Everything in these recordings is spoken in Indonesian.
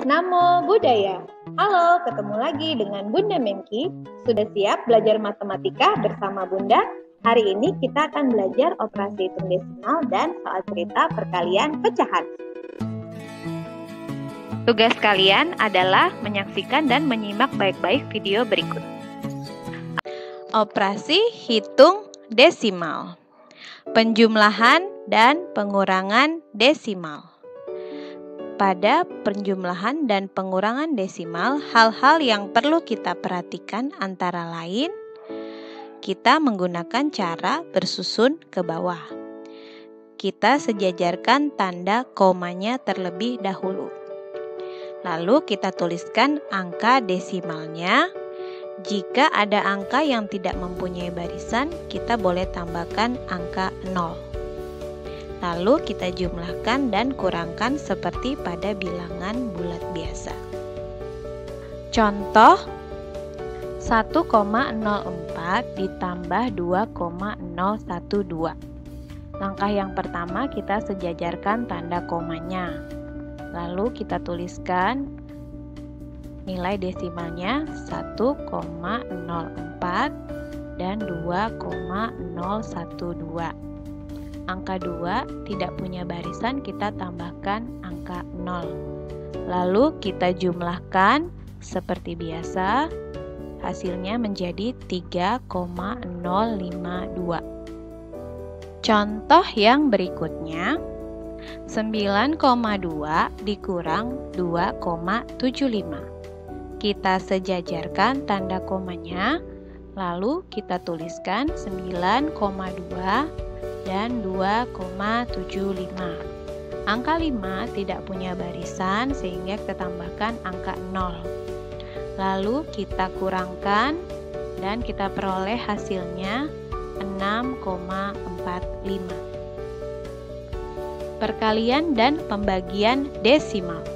Namo Buddhaya. Halo, ketemu lagi dengan Bunda Mengki. Sudah siap belajar matematika bersama Bunda? Hari ini kita akan belajar operasi hitung desimal dan soal cerita perkalian pecahan. Tugas kalian adalah menyaksikan dan menyimak baik-baik video berikut. Operasi hitung desimal. Penjumlahan dan pengurangan desimal. Pada penjumlahan dan pengurangan desimal, hal-hal yang perlu kita perhatikan antara lain, kita menggunakan cara bersusun ke bawah. Kita sejajarkan tanda komanya terlebih dahulu. Lalu kita tuliskan angka desimalnya. Jika ada angka yang tidak mempunyai barisan, kita boleh tambahkan angka 0. Lalu kita jumlahkan dan kurangkan seperti pada bilangan bulat biasa. Contoh 1,04 ditambah 2,012. Langkah yang pertama kita sejajarkan tanda komanya. Lalu kita tuliskan nilai desimalnya 1,04 dan 2,012. Angka 2 tidak punya barisan, kita tambahkan angka 0. Lalu kita jumlahkan seperti biasa, hasilnya menjadi 3,052. Contoh yang berikutnya, 9,2 dikurang 2,75. Kita sejajarkan tanda komanya, lalu kita tuliskan 9,2 dan 2,75. Angka 5 tidak punya barisan sehingga kita tambahkan angka 0. Lalu kita kurangkan dan kita peroleh hasilnya 6,45. Perkalian dan pembagian desimal.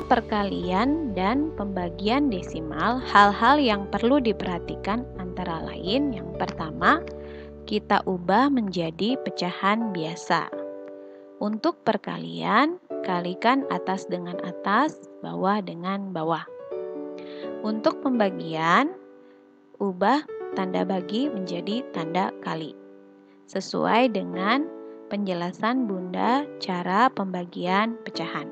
Perkalian dan pembagian desimal, hal-hal yang perlu diperhatikan antara lain, yang pertama, kita ubah menjadi pecahan biasa. Untuk perkalian, kalikan atas dengan atas, bawah dengan bawah. Untuk pembagian, ubah tanda bagi menjadi tanda kali. Sesuai dengan penjelasan Bunda cara pembagian pecahan.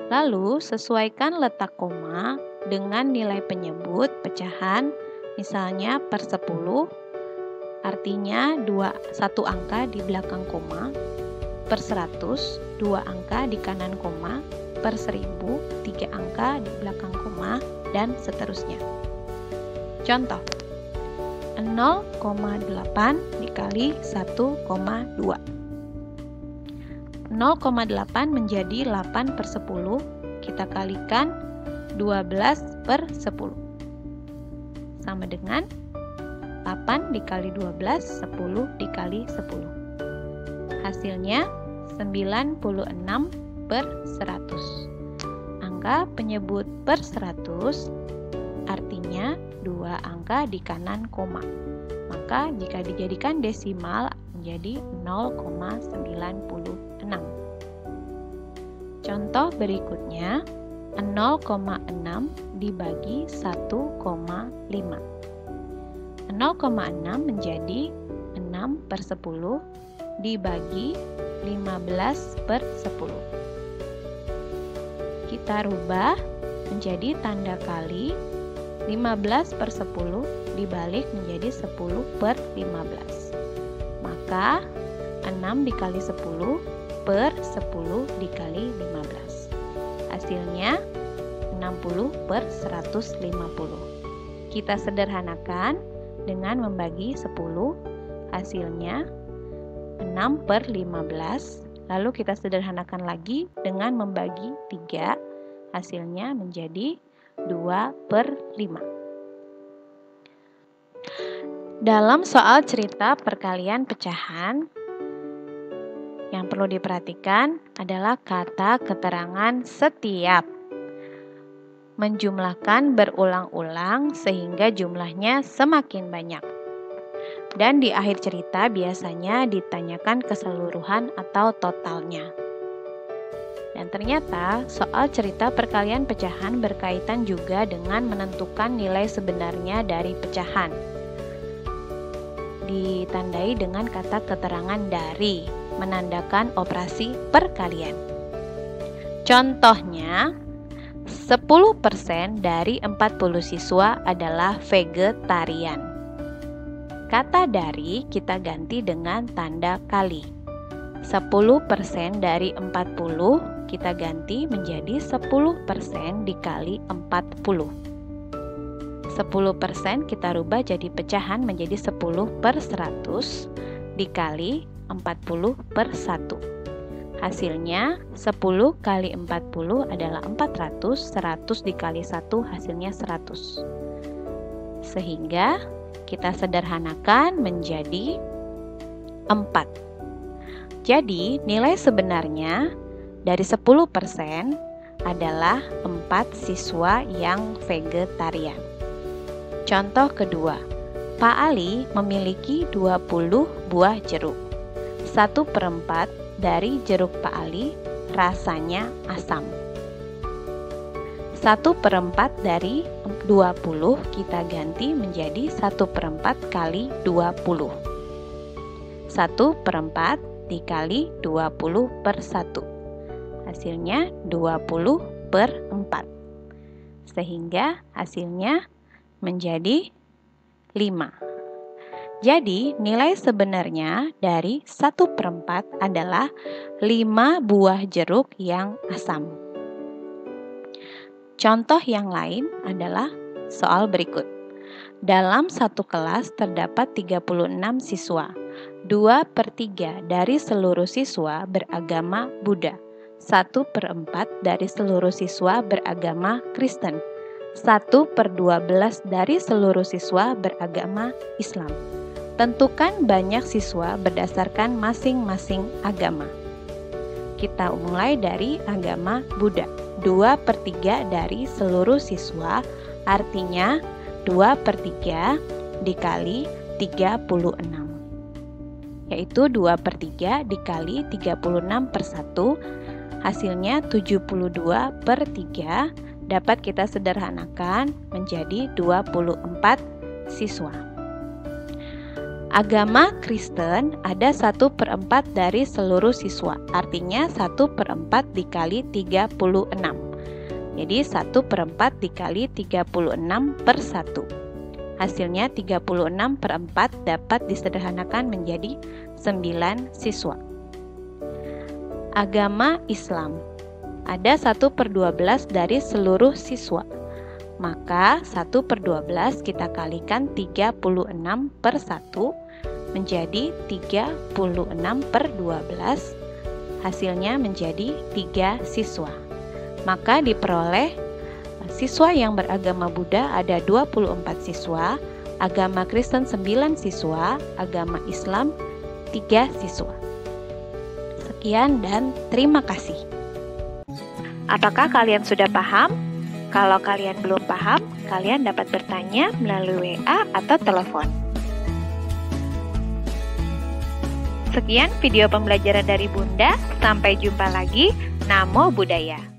Lalu, sesuaikan letak koma dengan nilai penyebut pecahan, misalnya per 10, artinya 1 angka di belakang koma, per 100, 2 angka di kanan koma, per 1000, 3 angka di belakang koma, dan seterusnya. Contoh, 0,8 dikali 1,2. 0,8 menjadi 8 per 10, kita kalikan 12 per 10. Sama dengan 8 dikali 12, 10 dikali 10. Hasilnya 96 per 100. Angka penyebut per 100 artinya 2 angka di kanan koma. Maka jika dijadikan desimal menjadi 0,96. Contoh berikutnya, 0,6 dibagi 1,5. 0,6 menjadi 6 per 10 dibagi 15 per 10. Kita rubah menjadi tanda kali, 15 per 10 dibalik menjadi 10 per 15. Maka 6 dikali 10 per 10 dikali 15. Hasilnya 60 per 150. Kita sederhanakan dengan membagi 10, hasilnya 6 per 15. Lalu kita sederhanakan lagi dengan membagi 3, hasilnya menjadi 2 per 5. Dalam soal cerita perkalian pecahan, yang perlu diperhatikan adalah kata keterangan setiap. Menjumlahkan berulang-ulang sehingga jumlahnya semakin banyak. Dan di akhir cerita biasanya ditanyakan keseluruhan atau totalnya. Dan ternyata soal cerita perkalian pecahan berkaitan juga dengan menentukan nilai sebenarnya dari pecahan. Ditandai dengan kata keterangan dari, menandakan operasi perkalian. Contohnya, 10% dari 40 siswa adalah vegetarian. Kata dari kita ganti dengan tanda kali. 10% dari 40 kita ganti menjadi 10% dikali 40. 10% kita rubah jadi pecahan menjadi 10/100 dikali 40/1. Hasilnya 10 kali 40 adalah 400, 100 dikali 1 hasilnya 100. Sehingga kita sederhanakan menjadi 4. Jadi nilai sebenarnya dari 10% adalah 4 siswa yang vegetarian. Contoh kedua, Pak Ali memiliki 20 buah jeruk. 1/4 dari jeruk Pak Ali rasanya asam. 1/4 dari 20 kita ganti menjadi 1/4 kali 20. 1/4 dikali 20/1. Hasilnya 20/4. Sehingga hasilnya menjadi 5. Jadi nilai sebenarnya dari 1/4 adalah 5 buah jeruk yang asam. Contoh yang lain adalah soal berikut. Dalam satu kelas terdapat 36 siswa. 2/3 dari seluruh siswa beragama Buddha. 1/4 dari seluruh siswa beragama Kristen. 1/12 dari seluruh siswa beragama Islam. Tentukan banyak siswa berdasarkan masing-masing agama. Kita mulai dari agama Buddha. 2/3 dari seluruh siswa artinya 2/3 dikali 36. Yaitu 2/3 dikali 36/1 hasilnya 72/3 dapat kita sederhanakan menjadi 24 siswa. Agama Kristen ada 1/4 dari seluruh siswa, artinya 1/4 dikali 36. Jadi 1/4 dikali 36/1. Hasilnya 36/4 dapat disederhanakan menjadi 9 siswa. Agama Islam ada 1/12 dari seluruh siswa. Maka 1/12 kita kalikan 36/1 menjadi 36/12. Hasilnya menjadi 3 siswa. Maka diperoleh siswa yang beragama Buddha ada 24 siswa, agama Kristen 9 siswa, agama Islam 3 siswa. Sekian dan terima kasih. Apakah kalian sudah paham? Kalau kalian belum paham, kalian dapat bertanya melalui WA atau telepon. Sekian video pembelajaran dari Bunda. Sampai jumpa lagi. Namo Buddhaya.